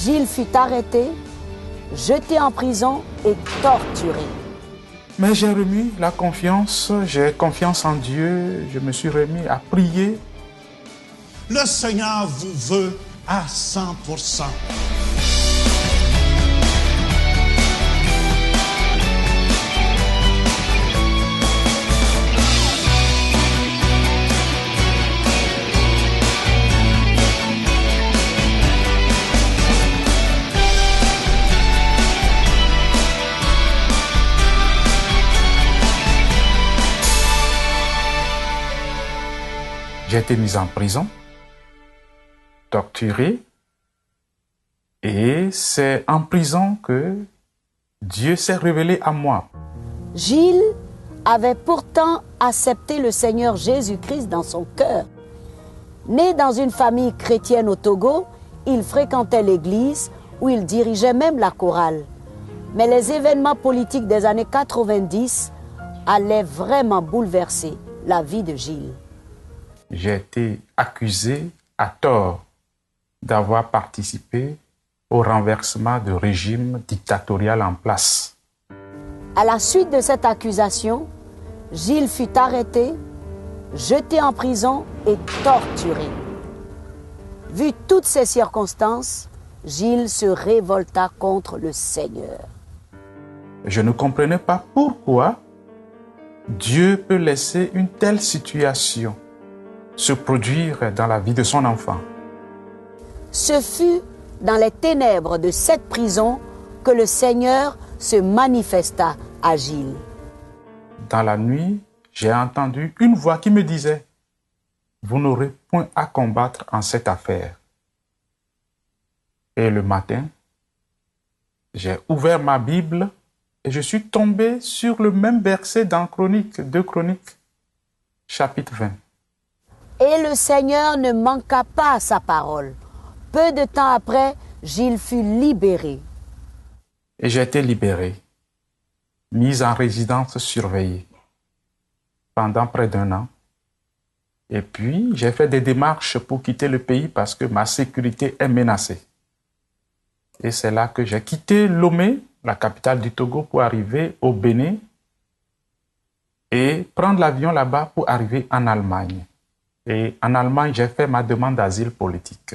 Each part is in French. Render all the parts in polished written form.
Gilles fut arrêté, jeté en prison et torturé. Mais j'ai remis la confiance, j'ai confiance en Dieu, je me suis remis à prier. Le Seigneur vous veut à 100%. J'ai été mis en prison, torturé, et c'est en prison que Dieu s'est révélé à moi. Gilles avait pourtant accepté le Seigneur Jésus-Christ dans son cœur. Né dans une famille chrétienne au Togo, il fréquentait l'église où il dirigeait même la chorale. Mais les événements politiques des années 90 allaient vraiment bouleverser la vie de Gilles. J'ai été accusé à tort d'avoir participé au renversement du régime dictatorial en place. À la suite de cette accusation, Gilles fut arrêté, jeté en prison et torturé. Vu toutes ces circonstances, Gilles se révolta contre le Seigneur. Je ne comprenais pas pourquoi Dieu peut laisser une telle situation se produire dans la vie de son enfant. Ce fut dans les ténèbres de cette prison que le Seigneur se manifesta à Gilles. Dans la nuit, j'ai entendu une voix qui me disait « Vous n'aurez point à combattre en cette affaire. » Et le matin, j'ai ouvert ma Bible et je suis tombé sur le même verset dans Chroniques, 2 Chroniques, chapitre 20. Et le Seigneur ne manqua pas à sa parole. Peu de temps après, Gilles fut libéré. Et j'ai été libéré, mis en résidence surveillée pendant près d'1 an. Et puis, j'ai fait des démarches pour quitter le pays parce que ma sécurité est menacée. Et c'est là que j'ai quitté Lomé, la capitale du Togo, pour arriver au Bénin et prendre l'avion là-bas pour arriver en Allemagne. Et en Allemagne, j'ai fait ma demande d'asile politique.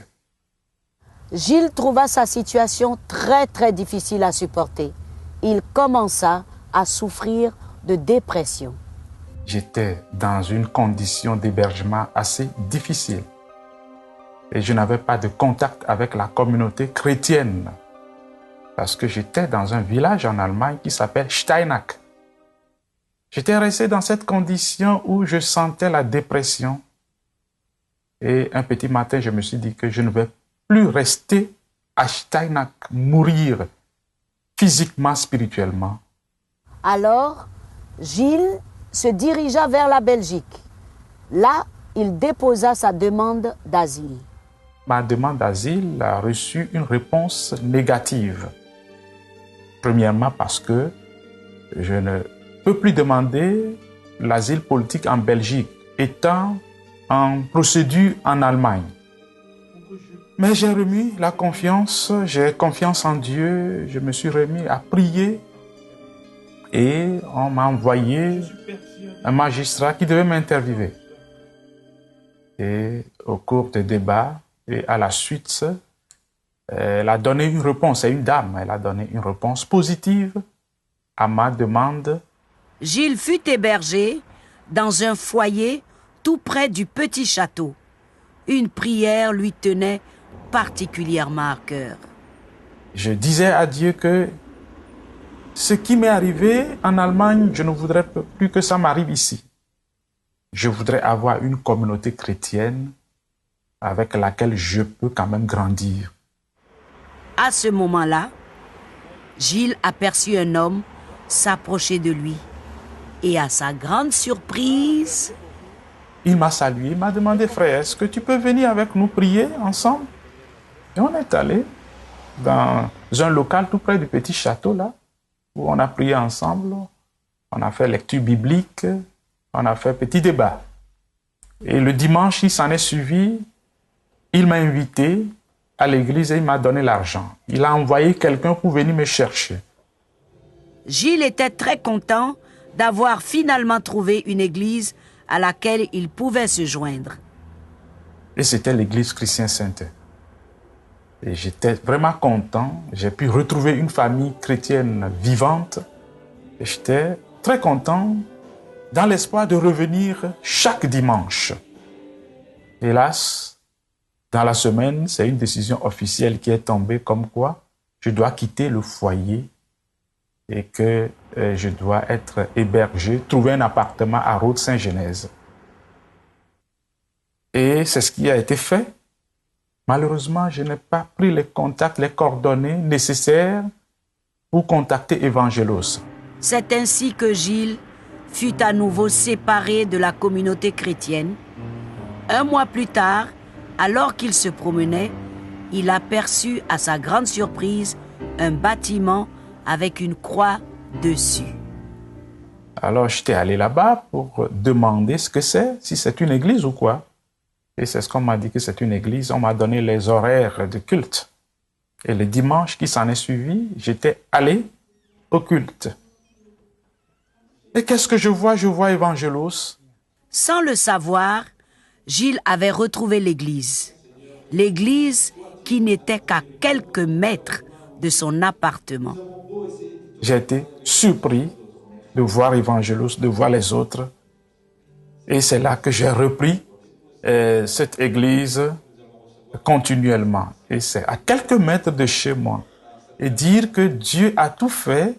Gilles trouva sa situation très difficile à supporter. Il commença à souffrir de dépression. J'étais dans une condition d'hébergement assez difficile. Et je n'avais pas de contact avec la communauté chrétienne. Parce que j'étais dans un village en Allemagne qui s'appelle Steinach. J'étais resté dans cette condition où je sentais la dépression. Et un petit matin, je me suis dit que je ne vais plus rester à Steinach, mourir physiquement, spirituellement. Alors, Gilles se dirigea vers la Belgique. Là, il déposa sa demande d'asile. Ma demande d'asile a reçu une réponse négative. Premièrement parce que je ne peux plus demander l'asile politique en Belgique, étant en procédure en Allemagne. Mais j'ai remis la confiance, j'ai confiance en Dieu, je me suis remis à prier et on m'a envoyé un magistrat qui devait m'interviewer. Et au cours des débats et à la suite, elle a donné une réponse, c'est une dame, elle a donné une réponse positive à ma demande. Gilles fut hébergé dans un foyer tout près du petit château. Une prière lui tenait particulièrement à cœur. Je disais à Dieu que ce qui m'est arrivé en Allemagne, je ne voudrais plus que ça m'arrive ici. Je voudrais avoir une communauté chrétienne avec laquelle je peux quand même grandir. À ce moment-là, Gilles aperçut un homme s'approcher de lui. Et à sa grande surprise, il m'a salué, il m'a demandé « Frère, est-ce que tu peux venir avec nous prier ensemble ?» Et on est allé dans un local tout près du petit château là, où on a prié ensemble, on a fait lecture biblique, on a fait petit débat. Et le dimanche, il s'en est suivi, il m'a invité à l'église et il m'a donné l'argent. Il a envoyé quelqu'un pour venir me chercher. Gilles était très content d'avoir finalement trouvé une église à laquelle il pouvait se joindre. Et c'était l'église Chrétien Sainte. Et j'étais vraiment content. J'ai pu retrouver une famille chrétienne vivante. Et j'étais très content dans l'espoir de revenir chaque dimanche. Hélas, dans la semaine, c'est une décision officielle qui est tombée comme quoi je dois quitter le foyer et que je dois être hébergé, trouver un appartement à Rhodes-Saint-Genèse. Et c'est ce qui a été fait. Malheureusement, je n'ai pas pris les contacts, les coordonnées nécessaires pour contacter Evangelos. C'est ainsi que Gilles fut à nouveau séparé de la communauté chrétienne. Un mois plus tard, alors qu'il se promenait, il aperçut à sa grande surprise un bâtiment avec une croix dessus. Alors j'étais allé là-bas pour demander ce que c'est, si c'est une église ou quoi. Et c'est ce qu'on m'a dit que c'est une église. On m'a donné les horaires de culte. Et le dimanche qui s'en est suivi, j'étais allé au culte. Et qu'est-ce que je vois? Je vois Evangelos. Sans le savoir, Gilles avait retrouvé l'église. L'église qui n'était qu'à quelques mètres de son appartement. J'ai été surpris de voir Evangelos, de voir les autres. Et c'est là que j'ai repris cette église continuellement. Et c'est à quelques mètres de chez moi. Et dire que Dieu a tout fait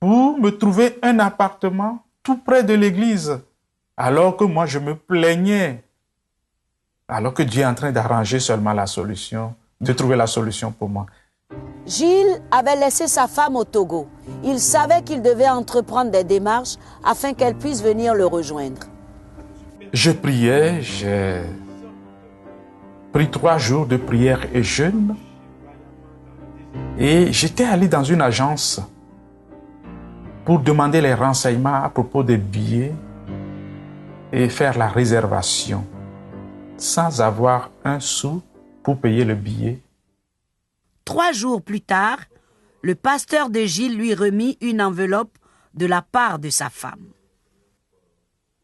pour me trouver un appartement tout près de l'église. Alors que moi, je me plaignais. Alors que Dieu est en train d'arranger seulement la solution, de trouver la solution pour moi. Gilles avait laissé sa femme au Togo. Il savait qu'il devait entreprendre des démarches afin qu'elle puisse venir le rejoindre. Je priais, j'ai pris 3 jours de prière et jeûne. Et j'étais allé dans une agence pour demander les renseignements à propos des billets et faire la réservation sans avoir un sou pour payer le billet. 3 jours plus tard, le pasteur de Gilles lui remit une enveloppe de la part de sa femme.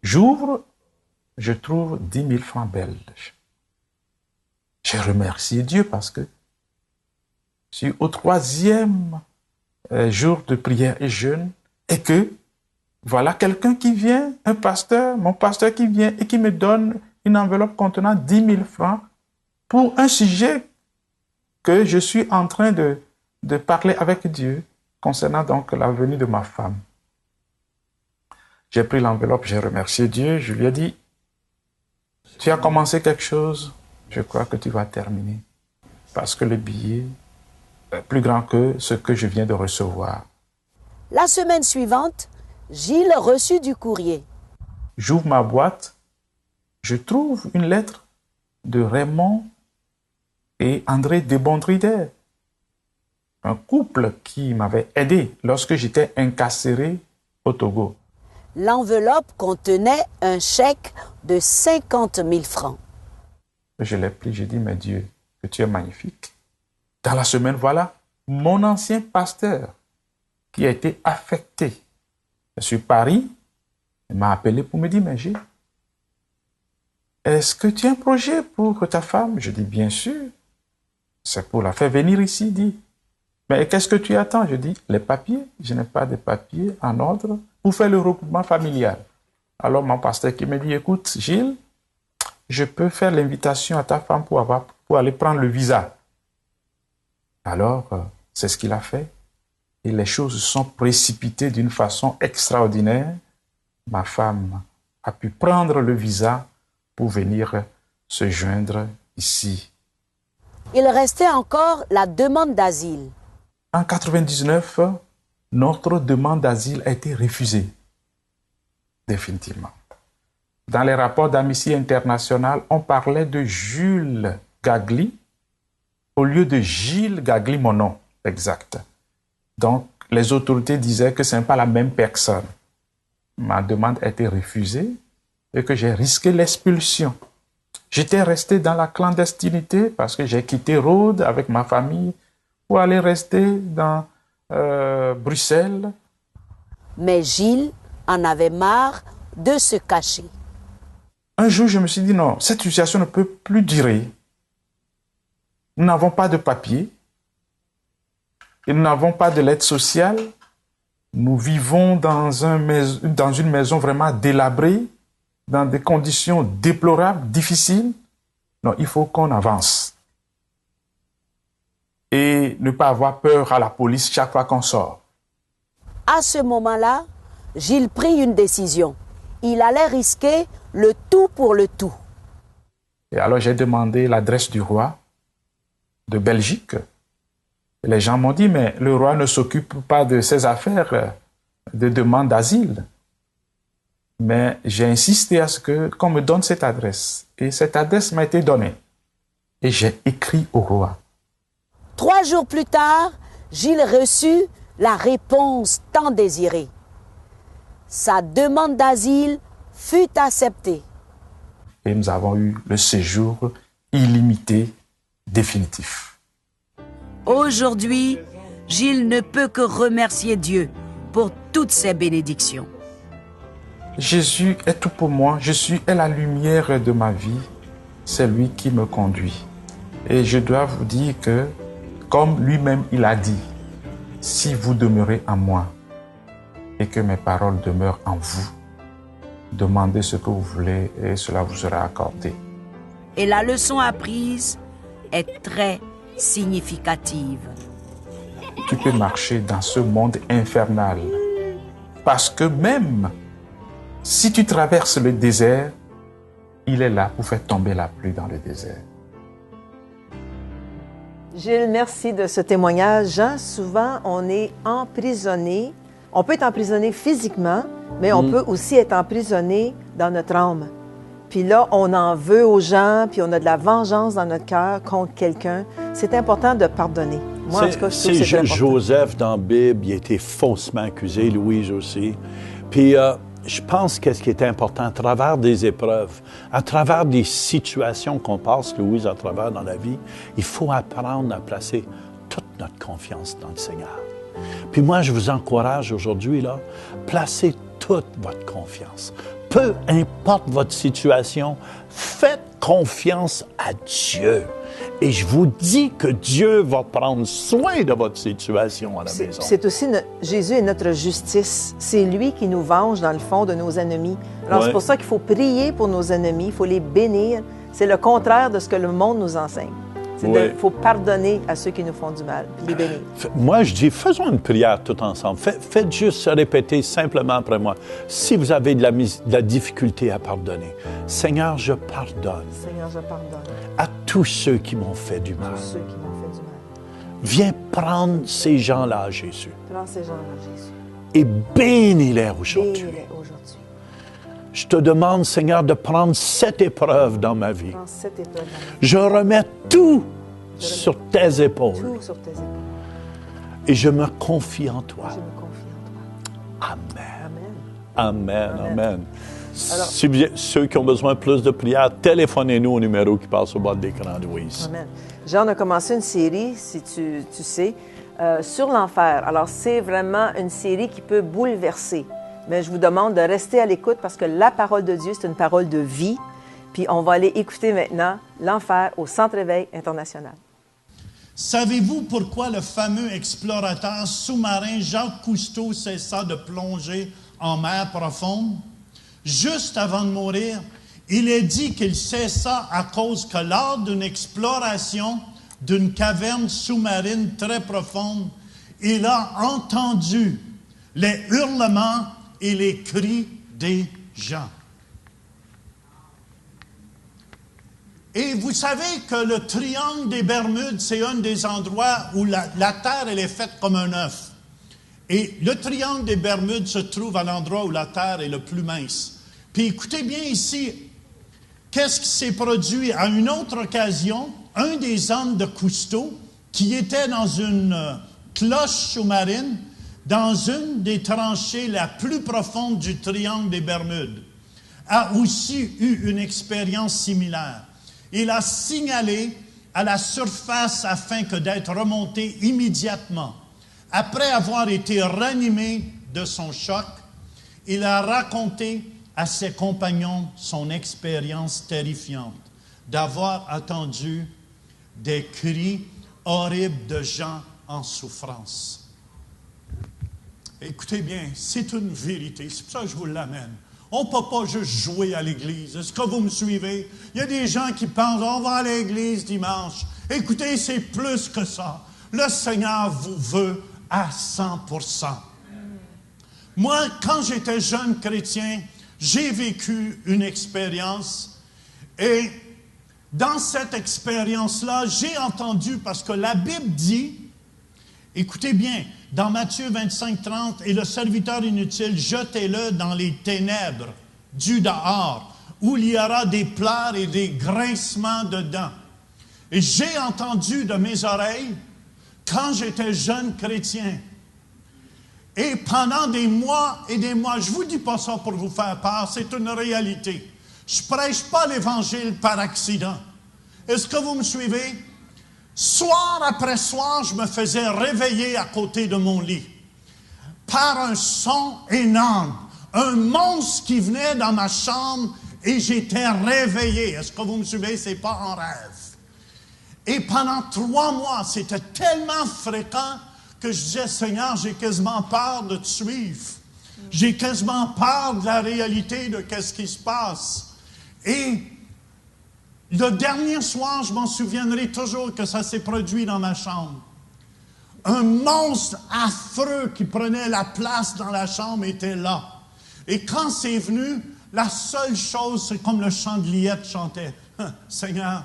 J'ouvre, je trouve 10 000 francs belges. J'ai remercié Dieu parce que je suis au 3e jour de prière et jeûne et que voilà quelqu'un qui vient, un pasteur, mon pasteur qui vient et qui me donne une enveloppe contenant 10 000 francs pour un sujet que je suis en train de parler avec Dieu concernant donc la venue de ma femme. J'ai pris l'enveloppe, j'ai remercié Dieu, je lui ai dit, tu as commencé quelque chose, je crois que tu vas terminer. Parce que le billet est plus grand que ce que je viens de recevoir. La semaine suivante, Gilles reçut du courrier. J'ouvre ma boîte, je trouve une lettre de Raymond et André Debondrider, un couple qui m'avait aidé lorsque j'étais incarcéré au Togo. L'enveloppe contenait un chèque de 50 000 francs. Je l'ai pris, j'ai dit, mais Dieu, que tu es magnifique. Dans la semaine, voilà, mon ancien pasteur qui a été affecté sur Paris, il m'a appelé pour me dire, mais Gilles, est-ce que tu as un projet pour ta femme? Je dis, bien sûr. C'est pour la faire venir ici, il dit. Mais qu'est-ce que tu attends? Je dis, les papiers. Je n'ai pas de papiers en ordre pour faire le regroupement familial. Alors mon pasteur qui me dit, écoute, Gilles, je peux faire l'invitation à ta femme pour aller prendre le visa. Alors, c'est ce qu'il a fait. Et les choses se sont précipitées d'une façon extraordinaire. Ma femme a pu prendre le visa pour venir se joindre ici. Il restait encore la demande d'asile. En 1999, notre demande d'asile a été refusée. Définitivement. Dans les rapports d'Amnesty International, on parlait de Jules Gagli au lieu de Gilles Gagli, mon nom exact. Donc, les autorités disaient que ce n'est pas la même personne. Ma demande a été refusée et que j'ai risqué l'expulsion. J'étais resté dans la clandestinité parce que j'ai quitté Rhodes avec ma famille pour aller rester dans Bruxelles. Mais Gilles en avait marre de se cacher. Un jour, je me suis dit non, cette situation ne peut plus durer. Nous n'avons pas de papier, et nous n'avons pas de l'aide sociale. Nous vivons dans une maison vraiment délabrée, dans des conditions déplorables, difficiles. Non, il faut qu'on avance. Et ne pas avoir peur à la police chaque fois qu'on sort. À ce moment-là, Gilles prit une décision. Il allait risquer le tout pour le tout. Et alors j'ai demandé l'adresse du roi de Belgique. Et les gens m'ont dit, mais le roi ne s'occupe pas de ses affaires de demande d'asile. Mais j'ai insisté à ce qu'on me donne cette adresse. Et cette adresse m'a été donnée. Et j'ai écrit au roi. 3 jours plus tard, Gilles reçut la réponse tant désirée. Sa demande d'asile fut acceptée. Et nous avons eu le séjour illimité, définitif. Aujourd'hui, Gilles ne peut que remercier Dieu pour toutes ses bénédictions. Jésus est tout pour moi. Jésus est la lumière de ma vie. C'est lui qui me conduit. Et je dois vous dire que, comme lui-même il a dit, si vous demeurez en moi et que mes paroles demeurent en vous, demandez ce que vous voulez et cela vous sera accordé. Et la leçon apprise est très significative. Tu peux marcher dans ce monde infernal parce que même si tu traverses le désert, il est là pour faire tomber la pluie dans le désert. Gilles, merci de ce témoignage. Jean, souvent, on est emprisonné. On peut être emprisonné physiquement, mais on peut aussi être emprisonné dans notre âme. Puis là, on en veut aux gens, puis on a de la vengeance dans notre cœur contre quelqu'un. C'est important de pardonner. Moi, en tout cas, je trouve que c'est important. Joseph, dans la Bible, il a été faussement accusé, Louise aussi. Puis je pense que ce qui est important, à travers des épreuves, à travers des situations qu'on passe, Louise, à travers dans la vie, il faut apprendre à placer toute notre confiance dans le Seigneur. Puis moi, je vous encourage aujourd'hui, là, placez toute votre confiance. Peu importe votre situation, faites confiance à Dieu. Et je vous dis que Dieu va prendre soin de votre situation à la maison. C'est aussi, Jésus est notre justice. C'est lui qui nous venge, dans le fond, de nos ennemis. Alors, c'est pour ça qu'il faut prier pour nos ennemis, il faut les bénir. C'est le contraire de ce que le monde nous enseigne. Il faut pardonner à ceux qui nous font du mal, puis les bénir. Moi, je dis, faisons une prière tout ensemble. Faites juste se répéter simplement après moi. Si vous avez de la difficulté à pardonner, Seigneur, je pardonne. Seigneur, je pardonne. À tous ceux qui m'ont fait du mal. Tous ceux qui m'ont fait du mal. Viens prendre ces gens-là, Jésus. Prends ces gens-là, Jésus. Et bénis-les aujourd'hui. Bénis-les aujourd'hui. Je te demande, Seigneur, de prendre cette épreuve dans ma vie. Prends cette épreuve dans ma vie. Je remets tout sur tes épaules. Tout sur tes épaules. Et je me confie en toi. Je me confie en toi. Amen. Amen. Alors, ceux qui ont besoin de plus de prières, téléphonez-nous au numéro qui passe au bas de l'écran, Louise. Amen. Jean a commencé une série, si tu sais, sur l'enfer. Alors, c'est vraiment une série qui peut bouleverser. Mais je vous demande de rester à l'écoute parce que la parole de Dieu, c'est une parole de vie. Puis on va aller écouter maintenant l'enfer au Centre Éveil International. Savez-vous pourquoi le fameux explorateur sous-marin Jacques Cousteau cessa de plonger en mer profonde? Juste avant de mourir, il est dit qu'il cessa à cause que lors d'une exploration d'une caverne sous-marine très profonde, il a entendu les hurlements et les cris des gens. Et vous savez que le triangle des Bermudes, c'est un des endroits où la Terre, elle est faite comme un œuf. Et le triangle des Bermudes se trouve à l'endroit où la Terre est le plus mince. Puis écoutez bien ici, qu'est-ce qui s'est produit à une autre occasion? Un des hommes de Cousteau, qui était dans une cloche sous-marine, dans une des tranchées la plus profonde du triangle des Bermudes, a aussi eu une expérience similaire. Il a signalé à la surface afin que d'être remonté immédiatement. Après avoir été ranimé de son choc, il a raconté à ses compagnons son expérience terrifiante d'avoir attendu des cris horribles de gens en souffrance. Écoutez bien, c'est une vérité, c'est pour ça que je vous l'amène. On ne peut pas juste jouer à l'église. Est-ce que vous me suivez? Il y a des gens qui pensent, on va à l'église dimanche. Écoutez, c'est plus que ça. Le Seigneur vous veut à 100%. Moi, quand j'étais jeune chrétien, j'ai vécu une expérience et dans cette expérience-là, j'ai entendu, parce que la Bible dit, écoutez bien, dans Matthieu 25, 30, « Et le serviteur inutile, jetez-le dans les ténèbres du dehors, où il y aura des pleurs et des grincements de dents. » Et j'ai entendu de mes oreilles, quand j'étais jeune chrétien, et pendant des mois et des mois, je ne vous dis pas ça pour vous faire peur, c'est une réalité. Je ne prêche pas l'Évangile par accident. Est-ce que vous me suivez? Soir après soir, je me faisais réveiller à côté de mon lit par un son énorme, un monstre qui venait dans ma chambre et j'étais réveillé. Est-ce que vous me suivez? Ce n'est pas en rêve. Et pendant 3 mois, c'était tellement fréquent que je disais, Seigneur, j'ai quasiment peur de te suivre. J'ai quasiment peur de la réalité de ce qui se passe. Et le dernier soir, je m'en souviendrai toujours que ça s'est produit dans ma chambre. Un monstre affreux qui prenait la place dans la chambre était là. Et quand c'est venu, la seule chose, c'est comme le chant de Liette chantait. Seigneur,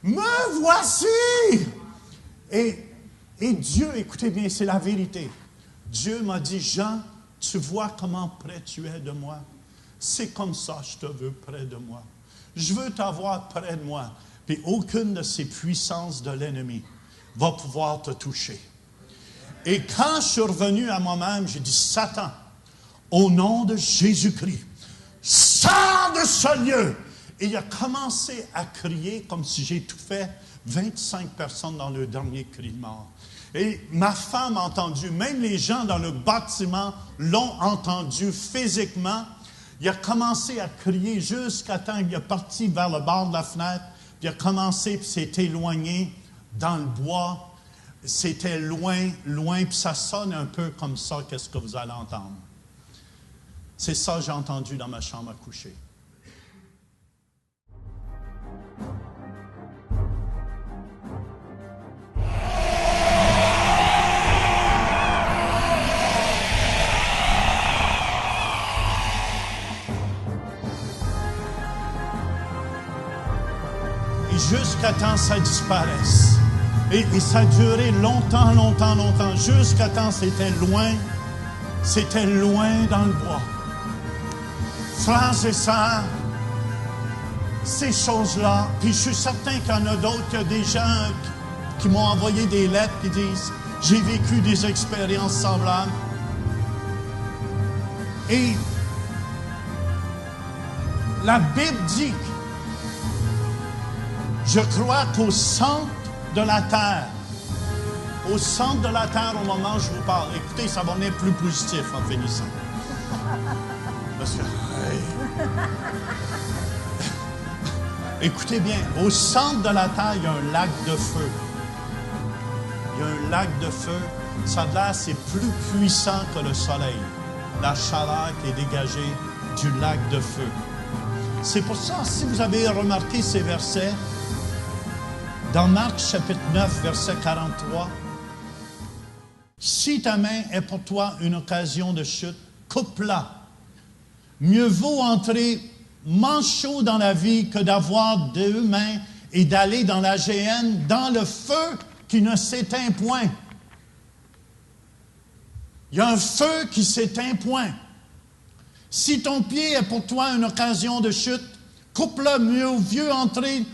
me voici! Et Dieu, écoutez bien, c'est la vérité. Dieu m'a dit, Jean, tu vois comment près tu es de moi? C'est comme ça que je te veux près de moi. Je veux t'avoir près de moi. Puis aucune de ces puissances de l'ennemi va pouvoir te toucher. Et quand je suis revenu à moi-même, j'ai dit, Satan, au nom de Jésus-Christ, sors de ce lieu! Et il a commencé à crier comme si j'ai tout fait 25 personnes dans le dernier cri de mort. Et ma femme a entendu, même les gens dans le bâtiment l'ont entendu physiquement. Il a commencé à crier jusqu'à temps qu'il est parti vers le bord de la fenêtre. Puis il a commencé, puis s'est éloigné dans le bois. C'était loin, loin, puis ça sonne un peu comme ça, qu'est-ce que vous allez entendre. C'est ça que j'ai entendu dans ma chambre à coucher. Jusqu'à temps que ça disparaisse. Et ça a duré longtemps, longtemps, longtemps. Jusqu'à temps c'était loin dans le bois. Frères et sœurs, ces choses-là, puis je suis certain qu'il y en a d'autres, qu'il y a des gens qui m'ont envoyé des lettres qui disent « J'ai vécu des expériences semblables. » Et la Bible dit, je crois qu'au centre de la terre, au moment où je vous parle, écoutez, ça va venir plus positif en finissant. Parce que, écoutez bien, au centre de la terre, il y a un lac de feu. Il y a un lac de feu. Ça a l'air, c'est plus puissant que le soleil. La chaleur qui est dégagée du lac de feu. C'est pour ça, si vous avez remarqué ces versets, dans Marc chapitre 9, verset 43, « Si ta main est pour toi une occasion de chute, coupe-la. Mieux vaut entrer manchot dans la vie que d'avoir 2 mains et d'aller dans la géhenne, dans le feu qui ne s'éteint point. » Il y a un feu qui s'éteint point. Si ton pied est pour toi une occasion de chute, coupe-le. Mieux vieux entrer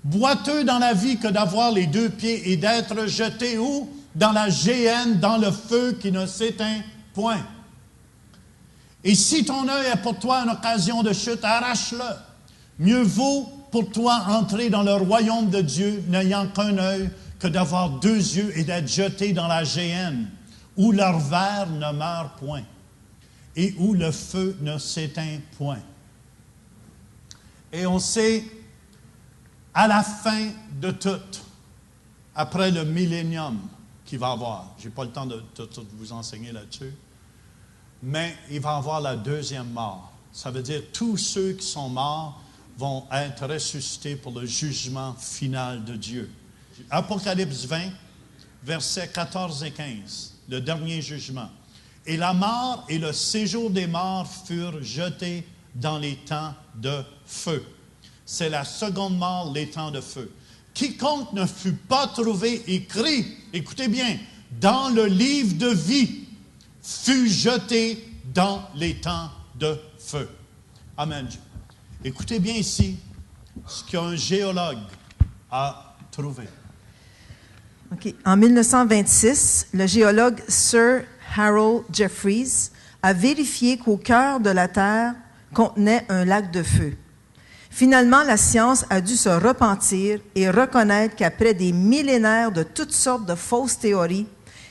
boiteux dans la vie que d'avoir les 2 pieds et d'être jeté où? Dans la géhenne, dans le feu qui ne s'éteint point. Et si ton œil est pour toi une occasion de chute, arrache-le. Mieux vaut pour toi entrer dans le royaume de Dieu n'ayant qu'un œil que d'avoir 2 yeux et d'être jeté dans la géhenne, où leur ver ne meurt point et où le feu ne s'éteint point. Et on sait, à la fin de tout, après le millénium qu'il va avoir, je n'ai pas le temps de tout vous enseigner là-dessus, mais il va avoir la deuxième mort. Ça veut dire tous ceux qui sont morts vont être ressuscités pour le jugement final de Dieu. Apocalypse 20, versets 14 et 15, le dernier jugement. Et la mort et le séjour des morts furent jetés dans les temps de feu. C'est la seconde mort, les temps de feu. Quiconque ne fut pas trouvé écrit, écoutez bien, dans le livre de vie, fut jeté dans les temps de feu. Amen. Écoutez bien ici ce qu'un géologue a trouvé. Okay. En 1926, le géologue Sir Harold Jeffreys a vérifié qu'au cœur de la Terre contenait un lac de feu. Finalement, la science a dû se repentir et reconnaître qu'après des millénaires de toutes sortes de fausses théories,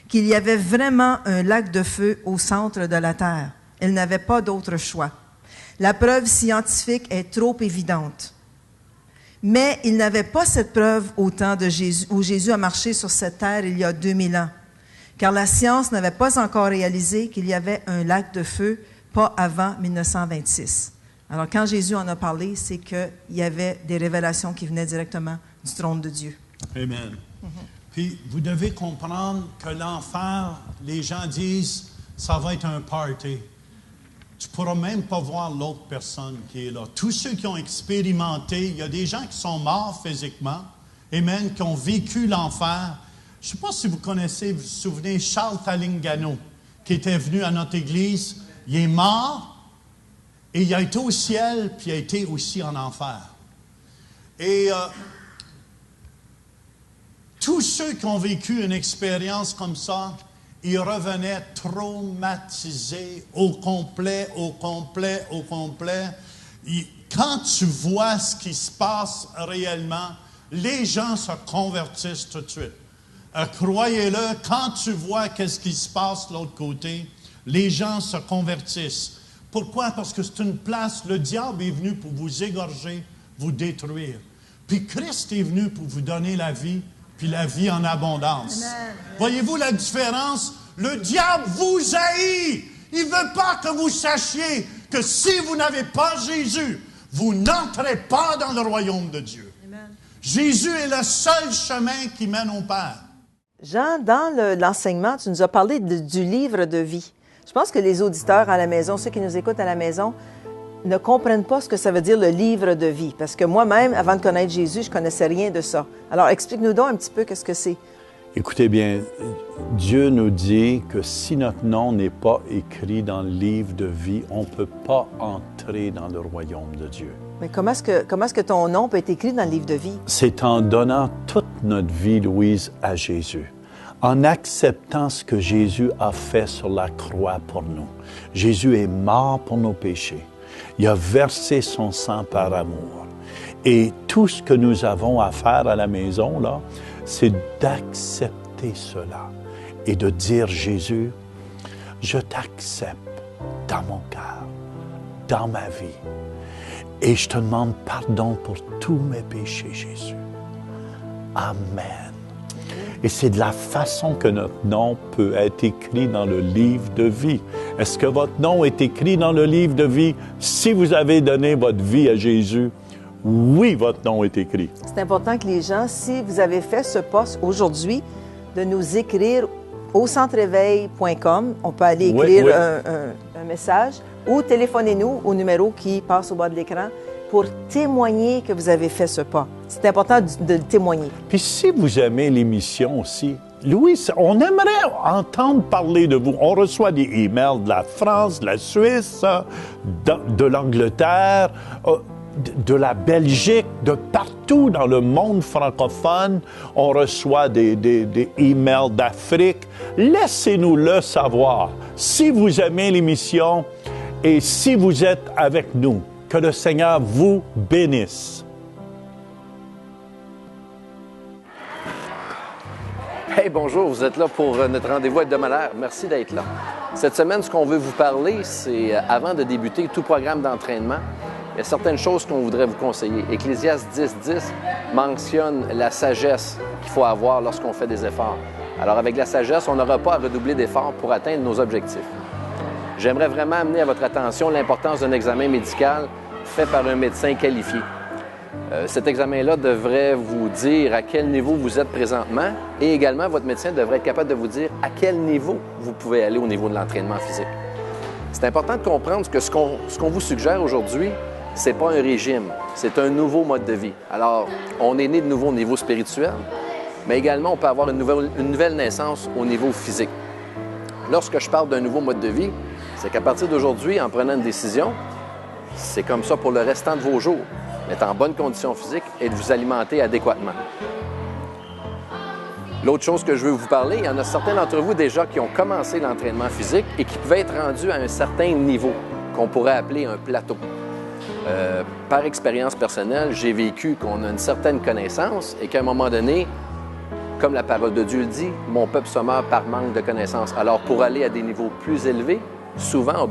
qu'il y avait vraiment un lac de feu au centre de la Terre. Elle n'avait pas d'autre choix. La preuve scientifique est trop évidente. Mais il n'avait pas cette preuve au temps de Jésus, où Jésus a marché sur cette terre il y a 2000 ans, car la science n'avait pas encore réalisé qu'il y avait un lac de feu, pas avant 1926. Alors, quand Jésus en a parlé, c'est qu'il y avait des révélations qui venaient directement du trône de Dieu. Amen. Puis, vous devez comprendre que l'enfer, les gens disent, ça va être un party. Tu ne pourras même pas voir l'autre personne qui est là. Tous ceux qui ont expérimenté, il y a des gens qui sont morts physiquement, amen, qui ont vécu l'enfer. Je ne sais pas si vous connaissez, vous vous souvenez, Charles Talingano, qui était venu à notre église. Il est mort et il a été au ciel, puis il a été aussi en enfer. Et tous ceux qui ont vécu une expérience comme ça, ils revenaient traumatisés au complet. Quand tu vois ce qui se passe réellement, les gens se convertissent tout de suite. Croyez-le, quand tu vois qu'est-ce qui se passe de l'autre côté, les gens se convertissent. Pourquoi? Parce que c'est une place, le diable est venu pour vous égorger, vous détruire. Puis Christ est venu pour vous donner la vie, puis la vie en abondance. Amen. Voyez-vous la différence? Le diable vous haït. Il ne veut pas que vous sachiez que si vous n'avez pas Jésus, vous n'entrez pas dans le royaume de Dieu. Amen. Jésus est le seul chemin qui mène au Père. Jean, dans l'enseignement, tu nous as parlé du livre de vie. Je pense que les auditeurs à la maison, ceux qui nous écoutent à la maison, ne comprennent pas ce que ça veut dire le livre de vie. Parce que moi-même, avant de connaître Jésus, je ne connaissais rien de ça. Alors, explique-nous donc un petit peu qu'est-ce que c'est. Écoutez bien, Dieu nous dit que si notre nom n'est pas écrit dans le livre de vie, on ne peut pas entrer dans le royaume de Dieu. Mais comment est-ce que ton nom peut être écrit dans le livre de vie? C'est en donnant toute notre vie, Louise, à Jésus. En acceptant ce que Jésus a fait sur la croix pour nous. Jésus est mort pour nos péchés. Il a versé son sang par amour. Et tout ce que nous avons à faire à la maison, là, c'est d'accepter cela et de dire, Jésus, je t'accepte dans mon cœur, dans ma vie. Et je te demande pardon pour tous mes péchés, Jésus. Amen. Et c'est de la façon que notre nom peut être écrit dans le livre de vie. Est-ce que votre nom est écrit dans le livre de vie? Si vous avez donné votre vie à Jésus, oui, votre nom est écrit. C'est important que les gens, si vous avez fait ce poste aujourd'hui, de nous écrire au centreéveil.com. On peut aller écrire un message ou téléphonez-nous au numéro qui passe au bas de l'écran pour témoigner que vous avez fait ce pas. C'est important de le témoigner. Puis si vous aimez l'émission aussi, Louis, on aimerait entendre parler de vous. On reçoit des emails de la France, de la Suisse, de l'Angleterre, de la Belgique, de partout dans le monde francophone. On reçoit des emails d'Afrique. Laissez-nous le savoir. Si vous aimez l'émission et si vous êtes avec nous, que le Seigneur vous bénisse. Hey, bonjour, vous êtes là pour notre rendez-vous hebdomadaire. Merci d'être là. Cette semaine, ce qu'on veut vous parler, c'est avant de débuter tout programme d'entraînement, il y a certaines choses qu'on voudrait vous conseiller. Ecclésiaste 10.10 mentionne la sagesse qu'il faut avoir lorsqu'on fait des efforts. Alors, avec la sagesse, on n'aura pas à redoubler d'efforts pour atteindre nos objectifs. J'aimerais vraiment amener à votre attention l'importance d'un examen médical fait par un médecin qualifié. Cet examen-là devrait vous dire à quel niveau vous êtes présentement et également, votre médecin devrait être capable de vous dire à quel niveau vous pouvez aller au niveau de l'entraînement physique. C'est important de comprendre que ce qu'on vous suggère aujourd'hui, ce n'est pas un régime, c'est un nouveau mode de vie. Alors, on est né de nouveau au niveau spirituel, mais également, on peut avoir une nouvelle naissance au niveau physique. Lorsque je parle d'un nouveau mode de vie, c'est qu'à partir d'aujourd'hui, en prenant une décision, c'est comme ça pour le restant de vos jours. Être en bonne condition physique et de vous alimenter adéquatement. L'autre chose que je veux vous parler, il y en a certains d'entre vous déjà qui ont commencé l'entraînement physique et qui pouvaient être rendus à un certain niveau, qu'on pourrait appeler un plateau. Par expérience personnelle, j'ai vécu qu'on a une certaine connaissance et qu'à un moment donné, comme la parole de Dieu le dit, mon peuple se meurt par manque de connaissance. Alors, pour aller à des niveaux plus élevés, souvent,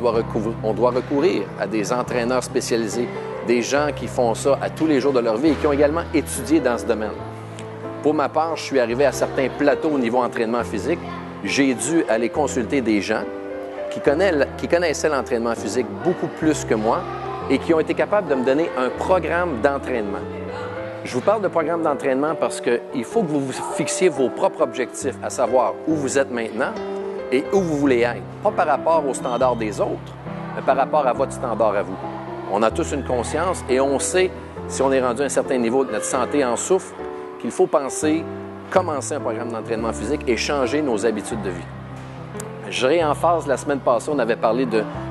on doit recourir à des entraîneurs spécialisés, des gens qui font ça à tous les jours de leur vie et qui ont également étudié dans ce domaine. Pour ma part, je suis arrivé à certains plateaux au niveau entraînement physique. J'ai dû aller consulter des gens qui connaissaient l'entraînement physique beaucoup plus que moi et qui ont été capables de me donner un programme d'entraînement. Je vous parle de programme d'entraînement parce qu'il faut que vous vous fixiez vos propres objectifs, à savoir où vous êtes maintenant et où vous voulez être. Pas par rapport aux standards des autres, mais par rapport à votre standard à vous. On a tous une conscience et on sait, si on est rendu à un certain niveau de notre santé en souffre, qu'il faut commencer un programme d'entraînement physique et changer nos habitudes de vie. Je réemphase, la semaine passée, on avait parlé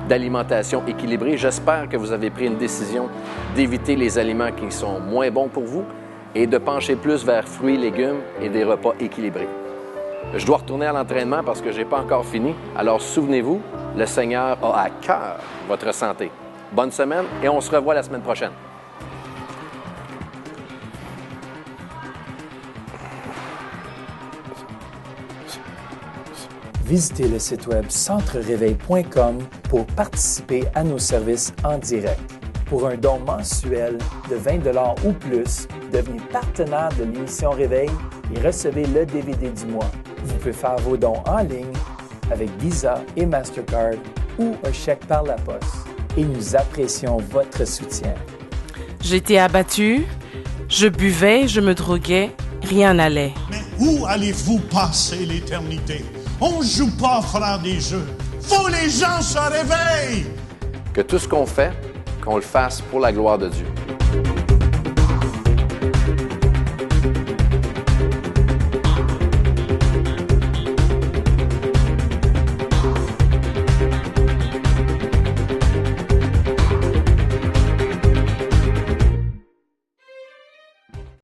d'alimentation équilibrée. J'espère que vous avez pris une décision d'éviter les aliments qui sont moins bons pour vous et de pencher plus vers fruits, légumes et des repas équilibrés. Je dois retourner à l'entraînement parce que je n'ai pas encore fini. Alors, souvenez-vous, le Seigneur a à cœur votre santé. Bonne semaine et on se revoit la semaine prochaine. Visitez le site web centreréveil.com pour participer à nos services en direct. Pour un don mensuel de 20 $ ou plus, devenez partenaire de l'émission Réveil et recevez le DVD du mois. Vous pouvez faire vos dons en ligne avec Visa et Mastercard ou un chèque par la poste. Et nous apprécions votre soutien. J'étais abattu, je buvais, je me droguais, rien n'allait. Mais où allez-vous passer l'éternité? On ne joue pas, frère, des jeux. Faut que les gens se réveillent! Que tout ce qu'on fait, qu'on le fasse pour la gloire de Dieu.